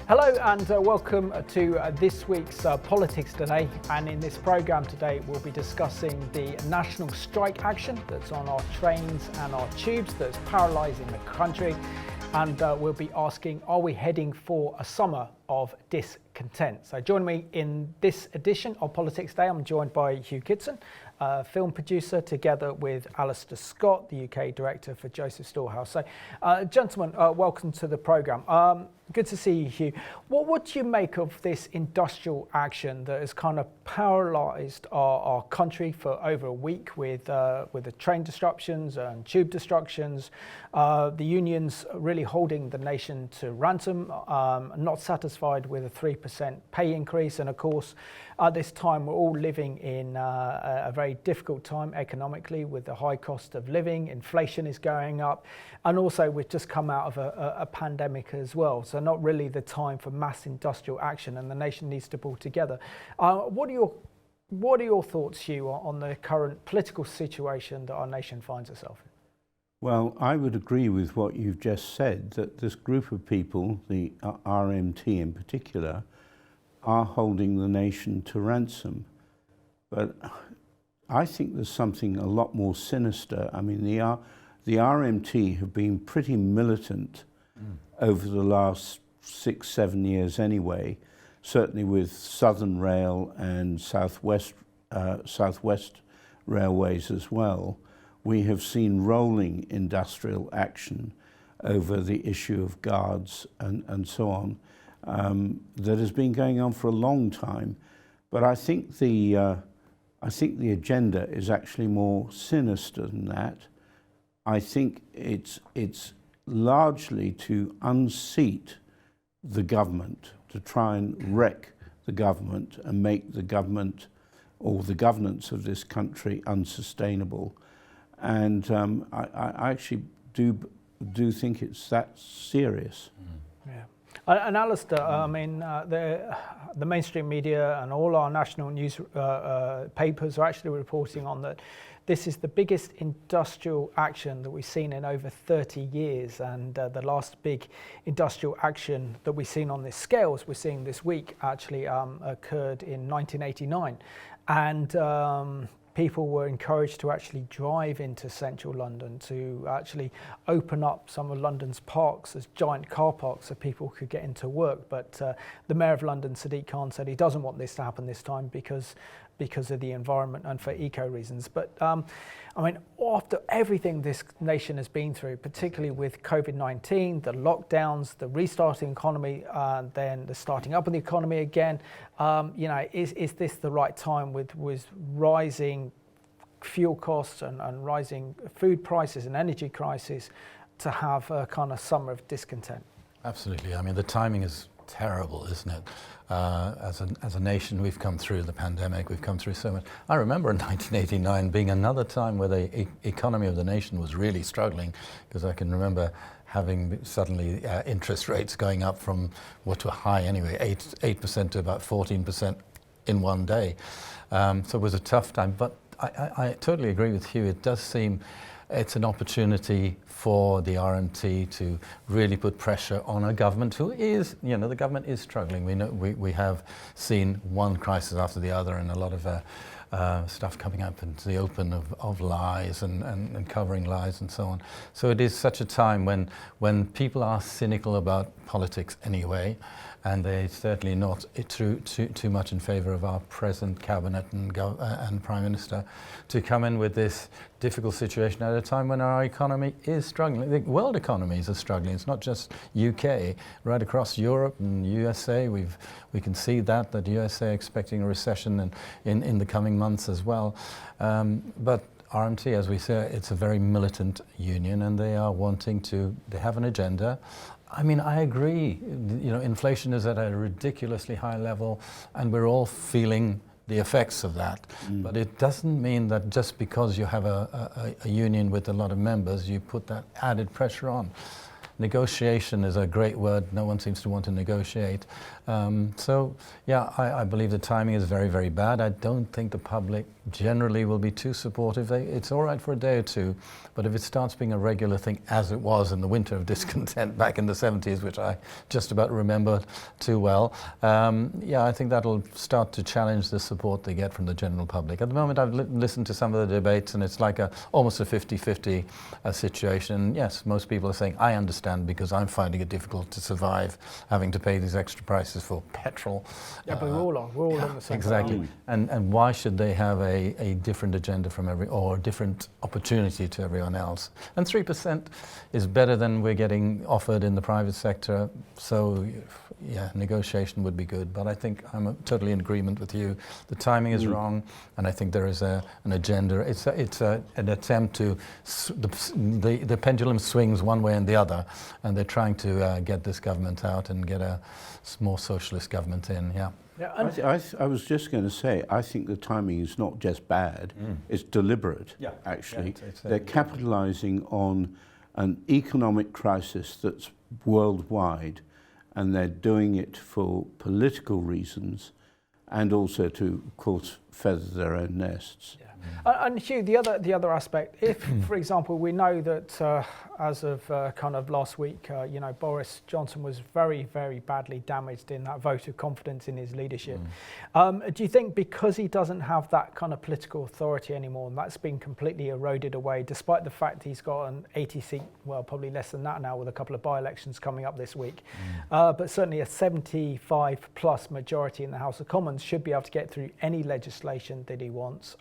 Hello and welcome to this week's Politics Today, and in this programme today we'll be discussing the national strike action that's on our trains and our tubes that's paralysing the country, and we'll be asking, are we heading for a summer of discontent? So join me in this edition of Politics Today. I'm joined by Hugh Kitson, film producer, together with Alistair Scott, the UK director for Joseph Storehouse. So gentlemen, welcome to the programme. Good to see you, Hugh. What would you make of this industrial action that has kind of paralysed our country for over a week with the train disruptions and tube disruptions, the unions really holding the nation to ransom, not satisfied with a 3% pay increase, and of course at this time we're all living in a very difficult time economically with the high cost of living, inflation is going up, and also we've just come out of a pandemic as well, so not really the time for mass industrial action, and the nation needs to pull together. What are your thoughts, Hugh, on the current political situation that our nation finds itself in? Well, I would agree with what you've just said, that this group of people, the RMT in particular, are holding the nation to ransom. But I think there's something a lot more sinister. I mean, the RMT have been pretty militant over the last 6-7 years anyway, certainly with Southern Rail and Southwest Railways as well. We have seen rolling industrial action over the issue of guards and so on that has been going on for a long time. But I think the agenda is actually more sinister than that. I think it's largely to unseat the government, to try and wreck the government and make the government or the governance of this country unsustainable. And I actually do think it's that serious. Yeah. And Alistair, I mean, the mainstream media and all our national news papers are actually reporting on that this is the biggest industrial action that we've seen in over 30 years. And the last big industrial action that we've seen on this scale, as we're seeing this week, actually occurred in 1989. And people were encouraged to actually drive into central London, to actually open up some of London's parks as giant car parks so people could get into work. But the Mayor of London, Sadiq Khan, said he doesn't want this to happen this time because of the environment and for eco reasons. But I mean, after everything this nation has been through, particularly with COVID-19, the lockdowns, the restarting economy, then the starting up of the economy again, is this the right time with rising fuel costs and rising food prices and energy crisis to have a kind of summer of discontent? Absolutely. I mean, the timing is terrible, isn't it? As a nation, we've come through the pandemic, we've come through so much. I remember in 1989 being another time where the economy of the nation was really struggling, because I can remember having suddenly interest rates going up from what were high anyway, 8% to about 14% in one day. So it was a tough time, but I totally agree with Hugh. It does seem it's an opportunity for the RMT to really put pressure on a government who is, the government is struggling. We have seen one crisis after the other, and a lot of stuff coming up into the open of lies and covering lies and so on. So it is such a time when people are cynical about politics anyway, and they're certainly not too much in favour of our present cabinet and Prime Minister, to come in with this difficult situation at a time when our economy is struggling. The world economies are struggling. It's not just UK. Right across Europe and USA, we can see that USA expecting a recession in the coming months as well. But RMT, as we say, it's a very militant union, and they have an agenda. I mean, I agree, inflation is at a ridiculously high level, and we're all feeling the effects of that. But it doesn't mean that just because you have a union with a lot of members, you put that added pressure on. negotiation is a great word. No one seems to want to negotiate. So, yeah, I believe the timing is very, very bad. I don't think the public generally will be too supportive. It's all right for a day or two, but if it starts being a regular thing, as it was in the winter of discontent back in the 70s, which I just about remember too well, yeah, I think that'll start to challenge the support they get from the general public. At the moment, I've listened to some of the debates, and it's like almost a 50-50 situation. Yes, most people are saying, I understand, because I'm finding it difficult to survive, having to pay these extra prices for petrol. Yeah, but we're all on the same exactly. page. And why should they have a different agenda from or a different opportunity to everyone else? And 3% is better than we're getting offered in the private sector. So, yeah, negotiation would be good. But I think I'm totally in agreement with you. The timing is wrong, and I think there is an agenda. It's an attempt to the pendulum swings one way and the other, and they're trying to get this government out and get a more socialist government in. Yeah. Yeah, I was just going to say, I think the timing is not just bad, it's deliberate, actually. Yeah, they're capitalizing on an economic crisis that's worldwide, and they're doing it for political reasons and also to, of course, feather their own nests. Yeah. And Hugh, the other aspect, if, for example, we know that as of kind of last week, you know, Boris Johnson was very, very badly damaged in that vote of confidence in his leadership. Do you think because he doesn't have that kind of political authority anymore, and that's been completely eroded away, despite the fact he's got an 80 seat, well, probably less than that now with a couple of by-elections coming up this week, but certainly a 75 plus majority in the House of Commons should be able to get through any legislation that he wants.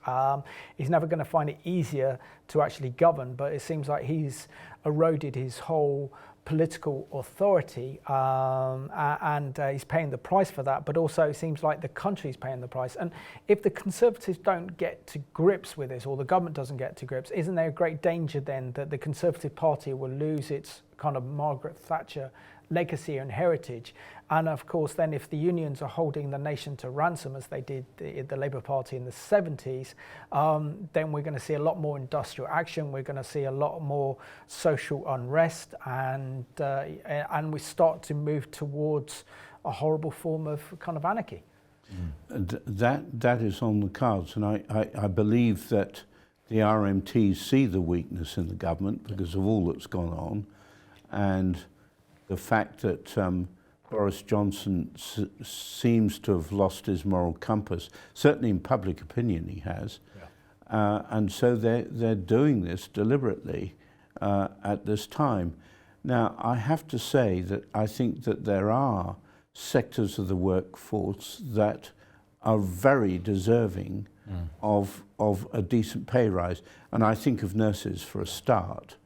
He's never going to find it easier to actually govern, but it seems like he's eroded his whole political authority, and he's paying the price for that, but also it seems like the country's paying the price. And if the Conservatives don't get to grips with this, or the government doesn't get to grips, isn't there a great danger then that the Conservative Party will lose its kind of Margaret Thatcher legacy and heritage? And of course then if the unions are holding the nation to ransom as they did the Labour Party in the 70s, then we're going to see a lot more industrial action, we're going to see a lot more social unrest, and we start to move towards a horrible form of kind of anarchy. That is on the cards, and I believe that the RMTs see the weakness in the government because of all that's gone on, and the fact that Boris Johnson seems to have lost his moral compass. Certainly in public opinion he has. And so they're doing this deliberately at this time. Now, I have to say that I think that there are sectors of the workforce that are very deserving of a decent pay rise. And I think of nurses for a start.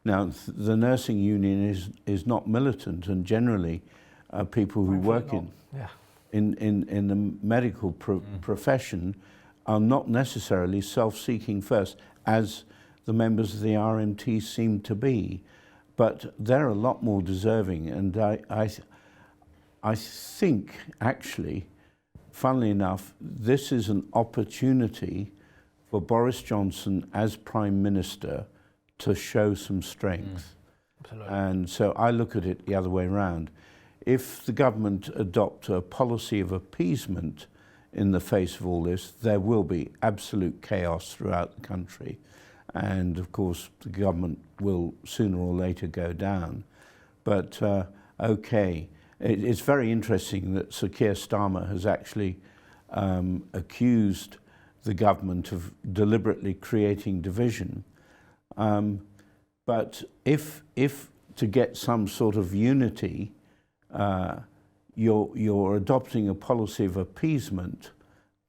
Now, the nursing union is not militant, and generally people who work in the medical profession are not necessarily self-seeking first, as the members of the RMT seem to be. But they're a lot more deserving, and I think, actually, funnily enough, this is an opportunity for Boris Johnson as Prime Minister to show some strength. Absolutely. And so I look at it the other way around. If the government adopt a policy of appeasement in the face of all this, there will be absolute chaos throughout the country. And of course, the government will sooner or later go down. But okay, it's very interesting that Sir Keir Starmer has actually accused the government of deliberately creating division. But if to get some sort of unity, you're adopting a policy of appeasement,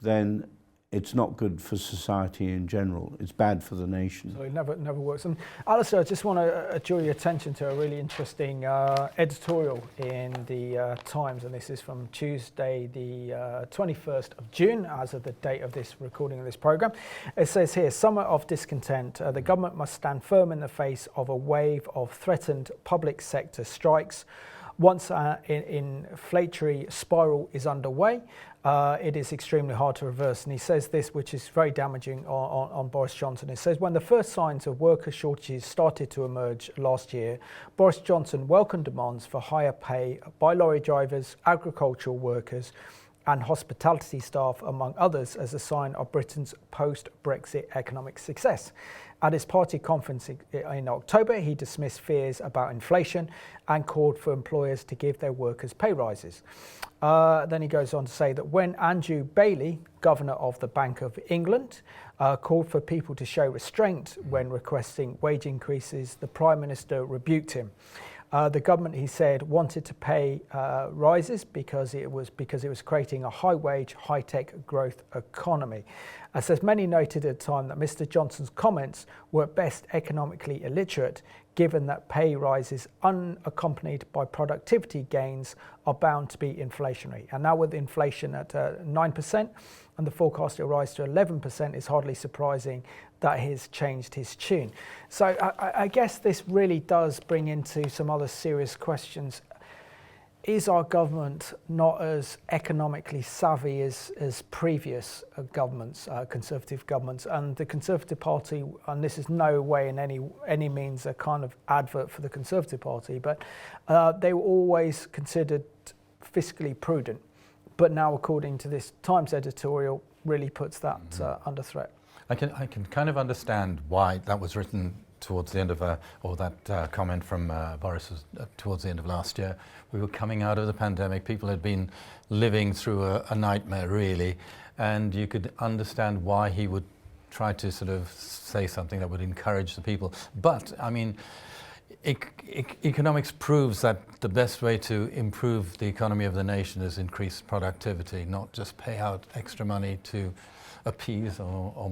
then it's not good for society in general. It's bad for the nation. So it never works. And Alistair, I just want to draw your attention to a really interesting editorial in the Times, and this is from Tuesday, the 21st of June, as of the date of this recording of this programme. It says here, summer of discontent. The government must stand firm in the face of a wave of threatened public sector strikes. Once an inflationary spiral is underway, it is extremely hard to reverse. And he says this, which is very damaging on Boris Johnson. It says, when the first signs of worker shortages started to emerge last year, Boris Johnson welcomed demands for higher pay by lorry drivers, agricultural workers, and hospitality staff, among others, as a sign of Britain's post-Brexit economic success. At his party conference in October, he dismissed fears about inflation and called for employers to give their workers pay rises. Then he goes on to say that when Andrew Bailey, governor of the Bank of England, called for people to show restraint when requesting wage increases, the Prime Minister rebuked him. The government, he said, wanted to pay rises because it was creating a high-wage, high-tech growth economy. As many noted at the time that Mr. Johnson's comments were at best economically illiterate, given that pay rises unaccompanied by productivity gains are bound to be inflationary. And now with inflation at 9% and the forecast to rise to 11%, it's hardly surprising that he's changed his tune. So I guess this really does bring into some other serious questions. Is our government not as economically savvy as previous governments, Conservative governments? And the Conservative Party, and this is no way in any means a kind of advert for the Conservative Party, but they were always considered fiscally prudent. But now, according to this Times editorial, really puts that under threat. I can kind of understand why that was written towards the end of, or that comment from Boris was towards the end of last year. We were coming out of the pandemic. People had been living through a nightmare, really, and you could understand why he would try to sort of say something that would encourage the people. But, I mean, economics proves that the best way to improve the economy of the nation is increase productivity, not just pay out extra money to appease or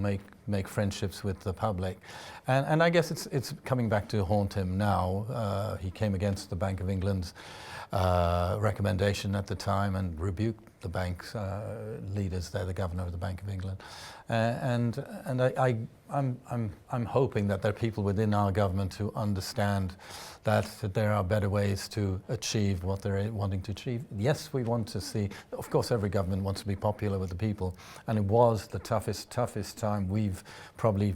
make friendships with the public. And I guess it's coming back to haunt him now. He came against the Bank of England's recommendation at the time and rebuked the bank's leaders there, the governor of the Bank of England. And I'm hoping that there are people within our government who understand that there are better ways to achieve what they're wanting to achieve. Yes, we want to see, of course every government wants to be popular with the people, and it was the toughest time we've probably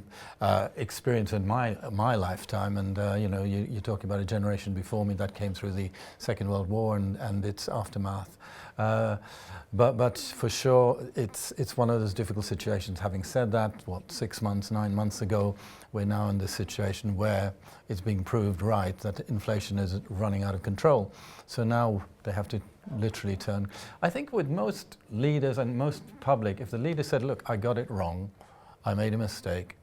experienced in my lifetime. And you're talking about a generation before me that came through the Second World War and its aftermath. But for sure, it's one of those difficult situations. Having said that, 6 months, 9 months ago, we're now in this situation where it's being proved right that inflation is running out of control. So now they have to literally turn. I think with most leaders and most public, if the leader said, look, I got it wrong, I made a mistake,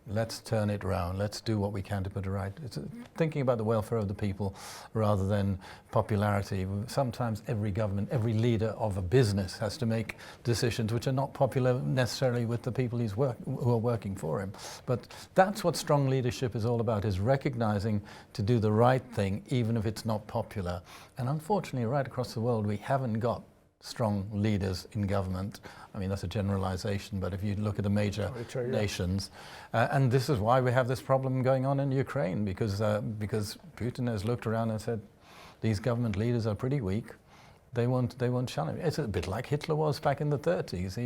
let's turn it around, let's do what we can to put it right. It's thinking about the welfare of the people rather than popularity. Sometimes every government, every leader of a business has to make decisions which are not popular necessarily with the people who are working for him. But that's what strong leadership is all about, is recognizing to do the right thing even if it's not popular. And unfortunately, right across the world, we haven't got strong leaders in government. I mean, that's a generalization, but if you look at the major nations, and this is why we have this problem going on in Ukraine, because Putin has looked around and said, these government leaders are pretty weak. They won't challenge. It's a bit like Hitler was back in the 30s.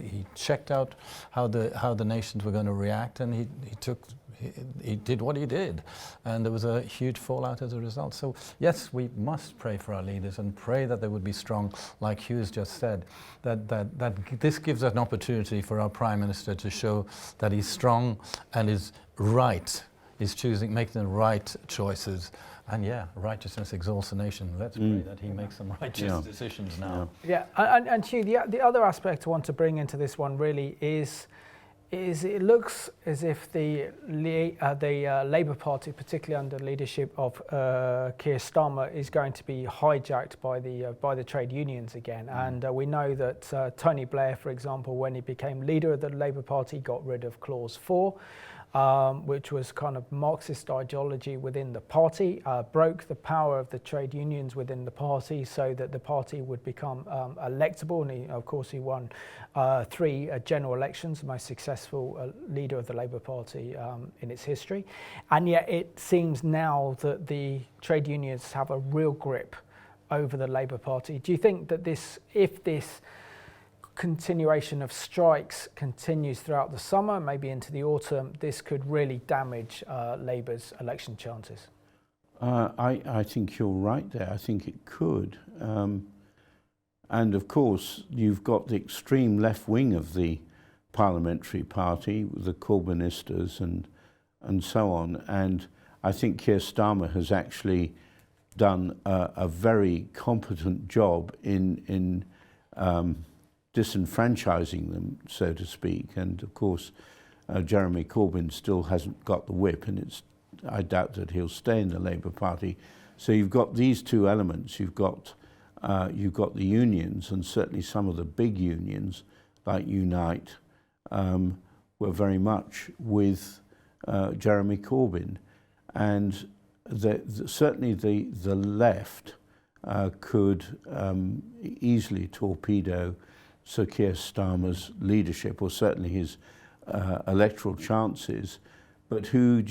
He checked out how the nations were going to react, and he did what he did, and there was a huge fallout as a result. So yes, we must pray for our leaders and pray that they would be strong, like Hugh's just said, that this gives us an opportunity for our Prime Minister to show that he's strong and is right, is making the right choices. And yeah, righteousness exalts a nation. Let's pray that he makes some righteous decisions now. Yeah, and Hugh, the other aspect I want to bring into this one really is it looks as if the Labour Party, particularly under leadership of Keir Starmer, is going to be hijacked by the trade unions again. And we know that Tony Blair, for example, when he became leader of the Labour Party, got rid of Clause 4. Which was kind of Marxist ideology within the party, broke the power of the trade unions within the party so that the party would become electable. And of course, he won 3 general elections, the most successful leader of the Labour Party in its history. And yet it seems now that the trade unions have a real grip over the Labour Party. Do you think that if this continuation of strikes continues throughout the summer, maybe into the autumn, this could really damage Labour's election chances? I think you're right there. I think it could. And of course, you've got the extreme left wing of the parliamentary party, the Corbynistas and so on. And I think Keir Starmer has actually done a very competent job in disenfranchising them, so to speak. And of course, Jeremy Corbyn still hasn't got the whip, and I doubt that he'll stay in the Labour Party. So you've got these two elements. You've got the unions, and certainly some of the big unions, like Unite, were very much with Jeremy Corbyn. And certainly the left could easily torpedo Sir Keir Starmer's leadership, or certainly his electoral chances. But who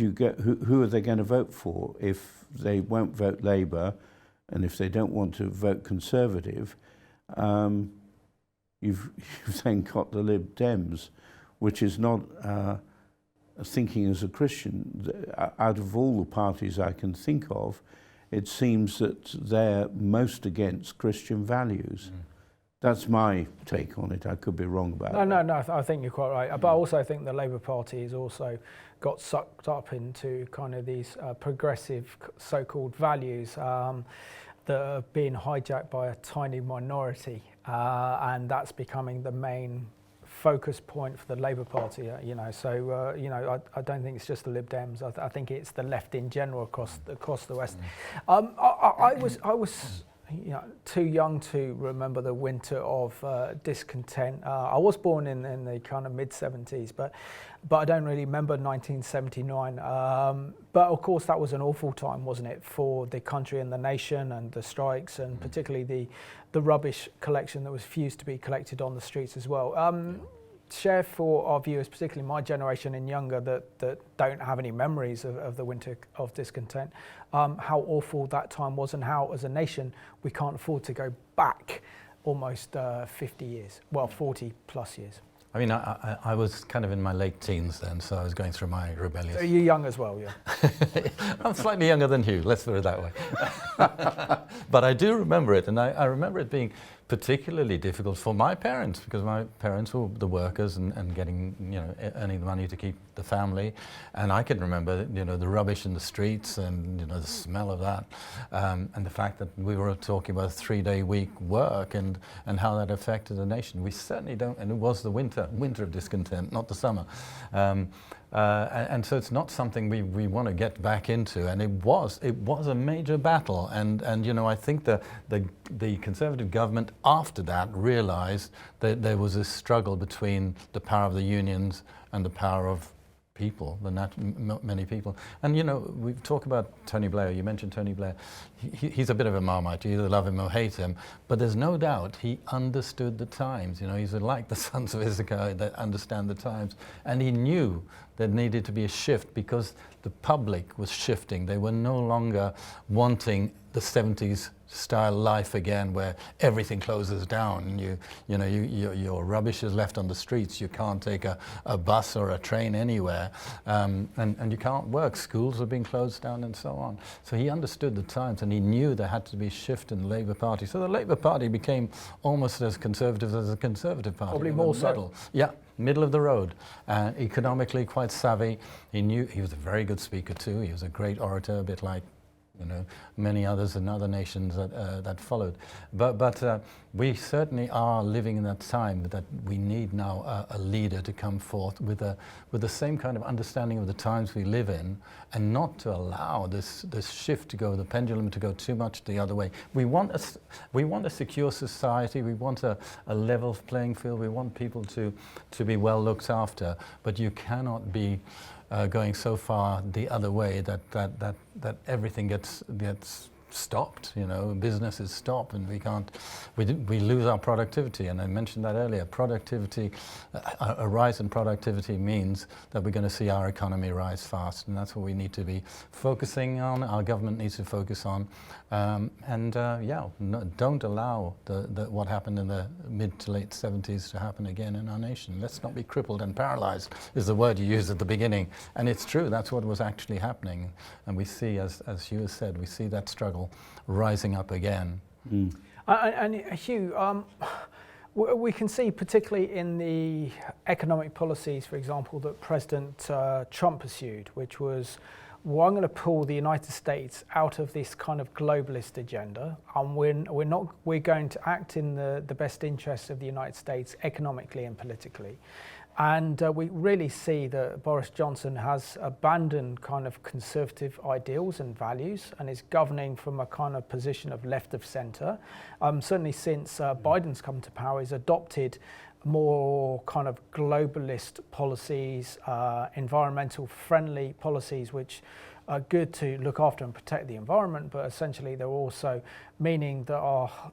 are they going to vote for if they won't vote Labour, and if they don't want to vote Conservative? You've then got the Lib Dems, which is not thinking as a Christian. Out of all the parties I can think of, it seems that they're most against Christian values. That's my take on it. I could be wrong about that. No, I think you're quite right. But I also think the Labour Party has also got sucked up into kind of these progressive so-called values that are being hijacked by a tiny minority, and that's becoming the main focus point for the Labour Party. So I don't think it's just the Lib Dems. I think it's the left in general across the West. I was too young to remember the winter of discontent. I was born in the kind of mid-70s, but I don't really remember 1979. But of course, that was an awful time, wasn't it, for the country and the nation, and the strikes, and particularly the rubbish collection that was refused to be collected on the streets as well. Share for our viewers, particularly my generation and younger, that don't have any memories of the winter of discontent, how awful that time was, and how, as a nation, we can't afford to go back almost 50 years, well, 40 plus years. I mean, I was kind of in my late teens then, so I was going through my rebellious... So you're young as well, yeah? I'm slightly younger than Hugh, let's put it that way. But I do remember it, and I remember it being particularly difficult for my parents, because my parents were the workers and getting, earning the money to keep the family. And I can remember, the rubbish in the streets and, the smell of that. And the fact that we were talking about a 3-day week work and how that affected the nation. We certainly don't, and it was the winter of discontent, not the summer. And so it's not something we want to get back into, and it was a major battle, and I think the Conservative government after that realised that there was a struggle between the power of the unions and the power of people, many people. And we talk about Tony Blair. You mentioned Tony Blair. He's a bit of a Marmite. You either love him or hate him. But there's no doubt he understood the times. He's like the sons of Issachar that understand the times. And he knew there needed to be a shift because the public was shifting. They were no longer wanting the 70s style life again, where everything closes down and your rubbish is left on the streets. You can't take a bus or a train anywhere, and you can't work. Schools are being closed down and so on. So he understood the times, and he knew there had to be a shift in the Labour Party. So the Labour Party became almost as conservative as the Conservative Party. Probably more so. Yeah, middle of the road, and economically quite savvy. He was a very good speaker too. He was a great orator, a bit like many others in other nations that followed. But we certainly are living in that time that we need now a leader to come forth with the same kind of understanding of the times we live in, and not to allow this shift to go, the pendulum to go too much the other way. We want a secure society. We want a level playing field. We want people to be well looked after. But you cannot be going so far the other way that everything gets stopped, businesses stop, and we lose our productivity. And I mentioned that earlier. Productivity, a rise in productivity means that we're going to see our economy rise fast, and that's what we need to be focusing on. Our government needs to focus on, don't allow what happened in the mid to late 70s to happen again in our nation. Let's not be crippled and paralyzed, is the word you used at the beginning, and it's true. That's what was actually happening, and we see, as Hugh has said, we see that struggle rising up again. And Hugh, we can see particularly in the economic policies, for example, that President Trump pursued, which was, well, I'm going to pull the United States out of this kind of globalist agenda, and we're going to act in the best interests of the United States economically and politically. And we really see that Boris Johnson has abandoned kind of conservative ideals and values and is governing from a kind of position of left of centre. Certainly since Biden's come to power, he's adopted more kind of globalist policies, environmental friendly policies, which are good to look after and protect the environment, but essentially they're also meaning that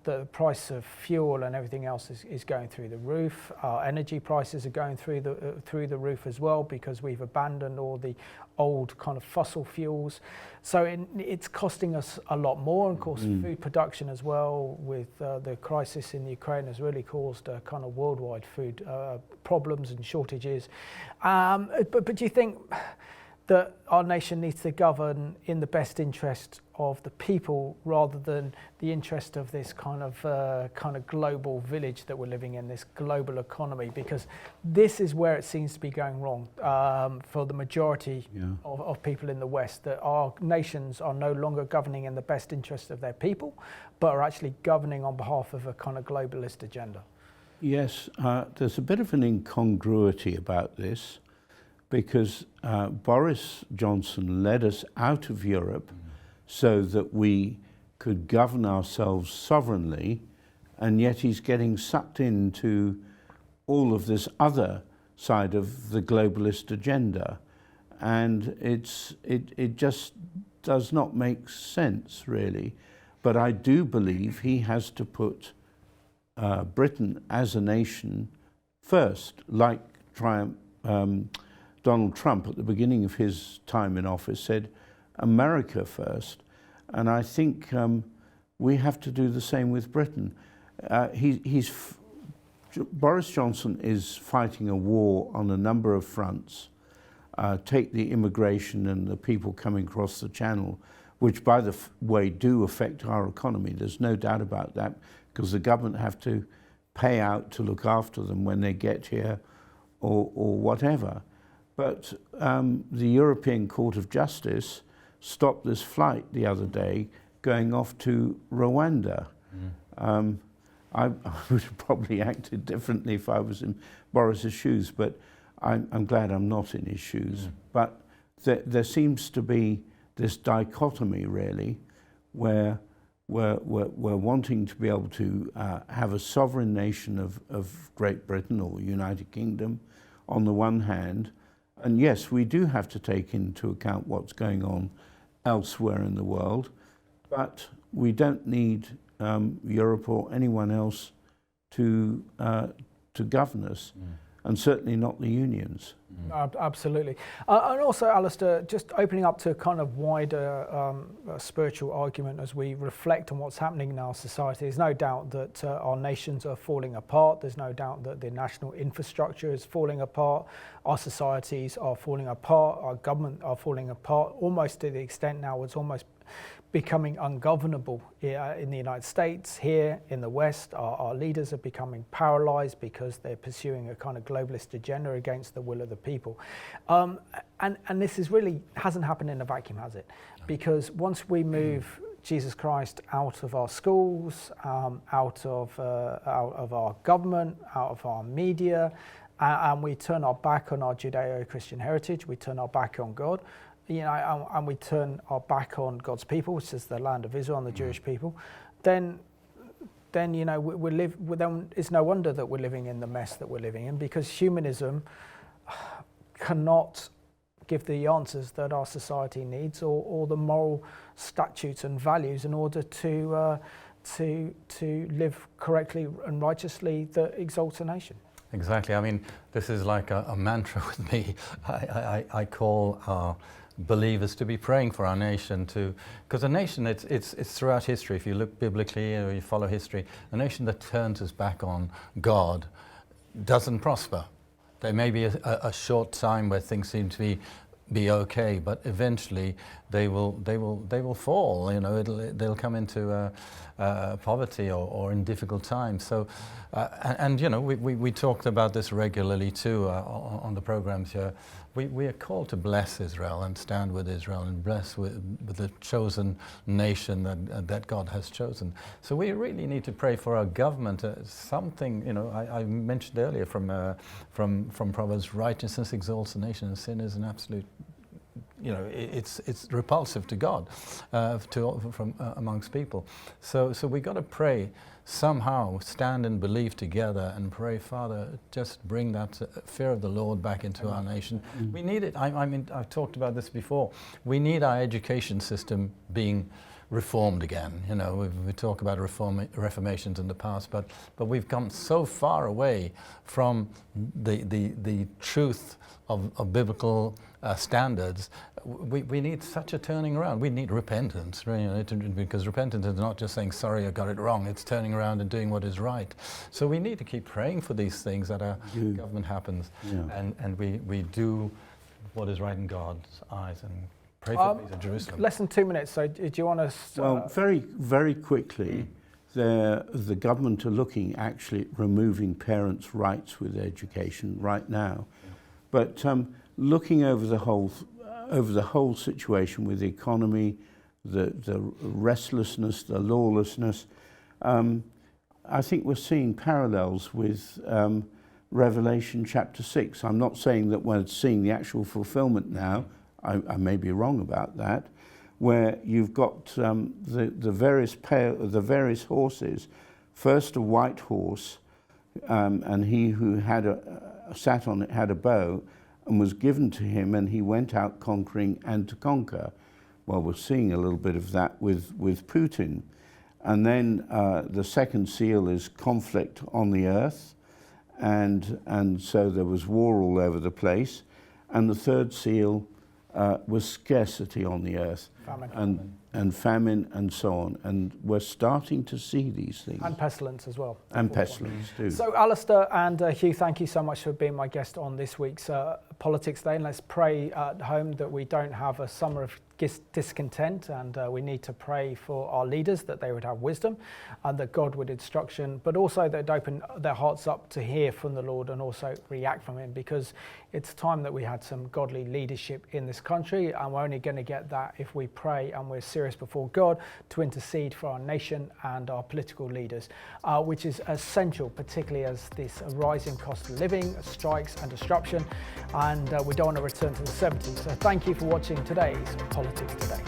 the price of fuel and everything else is going through the roof. Our energy prices are going through the roof as well, because we've abandoned all the old kind of fossil fuels. So it's costing us a lot more. And of course, food production as well, with the crisis in Ukraine, has really caused a kind of worldwide food problems and shortages. But do you think that our nation needs to govern in the best interest of the people rather than the interest of this kind of global village that we're living in, this global economy? Because this is where it seems to be going wrong for the majority of people in the West, that our nations are no longer governing in the best interest of their people, but are actually governing on behalf of a kind of globalist agenda. Yes, there's a bit of an incongruity about this, because Boris Johnson led us out of Europe so that we could govern ourselves sovereignly, and yet he's getting sucked into all of this other side of the globalist agenda. And it just does not make sense, really. But I do believe he has to put Britain as a nation first, like Donald Trump at the beginning of his time in office said, America first. And I think we have to do the same with Britain. Boris Johnson is fighting a war on a number of fronts. Take the immigration and the people coming across the channel, which, by the way, do affect our economy. There's no doubt about that, because the government have to pay out to look after them when they get here or whatever. But the European Court of Justice stopped this flight the other day going off to Rwanda. I would have probably acted differently if I was in Boris's shoes, but I'm glad I'm not in his shoes. But there seems to be this dichotomy, really, where we're wanting to be able to have a sovereign nation of Great Britain or United Kingdom on the one hand. And yes, we do have to take into account what's going on elsewhere in the world, but we don't need Europe or anyone else to govern us, and certainly not the unions. Absolutely. And also, Alistair, just opening up to a kind of wider spiritual argument as we reflect on what's happening in our society. There's no doubt that our nations are falling apart. There's no doubt that the national infrastructure is falling apart. Our societies are falling apart. Our government are falling apart, almost to the extent now it's almost becoming ungovernable in the United States. Here in the West, our leaders are becoming paralyzed because they're pursuing a kind of globalist agenda against the will of the people. And this is really hasn't happened in a vacuum, has it? Because once we move Jesus Christ out of our schools, out of our government, out of our media, and we turn our back on our Judeo-Christian heritage, we turn our back on God, and we turn our back on God's people, which is the land of Israel and the Jewish people, then it's no wonder that we're living in the mess that we're living in, because humanism cannot give the answers that our society needs, or the moral statutes and values in order to live correctly and righteously that exalts a nation. Exactly. I mean, this is like a mantra with me. I call our believers to be praying for our nation, because a nation, it's throughout history, if you look biblically or you follow history, a nation that turns its back on God doesn't prosper. There may be a short time where things seem to be okay, but eventually they will fall. You know, they'll come into poverty or in difficult times. So, and you know, we talked about this regularly too on the programs here. We are called to bless Israel and stand with Israel and bless with the chosen nation that God has chosen. So we really need to pray for our government. Something, you know, I mentioned earlier from Proverbs, righteousness exalts a nation and sin is an absolute, you know, it's repulsive to God, from amongst people. So we got to pray somehow, stand and believe together and pray, Father, just bring that fear of the Lord back into our nation. We need it. I mean, I've talked about this before. We need our education system being reformed again. You know, we talk about reformations in the past, but we've come so far away from the truth of biblical standards. We need such a turning around. We need repentance, you know, because repentance is not just saying, sorry, I got it wrong. It's turning around and doing what is right. So we need to keep praying for these things, that our government happens, and we do what is right in God's eyes, and pray for the peace of Jerusalem. Less than 2 minutes, so do you want to... Well, very, very quickly, the government are looking actually at removing parents' rights with education right now. But looking over the whole situation with the economy, the restlessness, the lawlessness, I think we're seeing parallels with Revelation chapter 6. I'm not saying that we're seeing the actual fulfillment now. I may be wrong about that, where you've got the various horses. First, a white horse, and he who had sat on it had a bow, and was given to him, and he went out conquering and to conquer. Well, we're seeing a little bit of that with Putin. And then the second seal is conflict on the earth, and so there was war all over the place. And the third seal was scarcity on the earth, and famine and so on. And we're starting to see these things. And pestilence as well. And pestilence too. So Alistair and Hugh, thank you so much for being my guest on this week's Politics Day. And let's pray at home that we don't have a summer of discontent, and we need to pray for our leaders, that they would have wisdom and that God would instruction, but also that they'd open their hearts up to hear from the Lord and also react from him, because it's time that we had some godly leadership in this country, and we're only going to get that if we pray and we're serious before God to intercede for our nation and our political leaders, which is essential, particularly as this rising cost of living, strikes and disruption, and we don't want to return to the 70s. So thank you for watching today's Politics Today.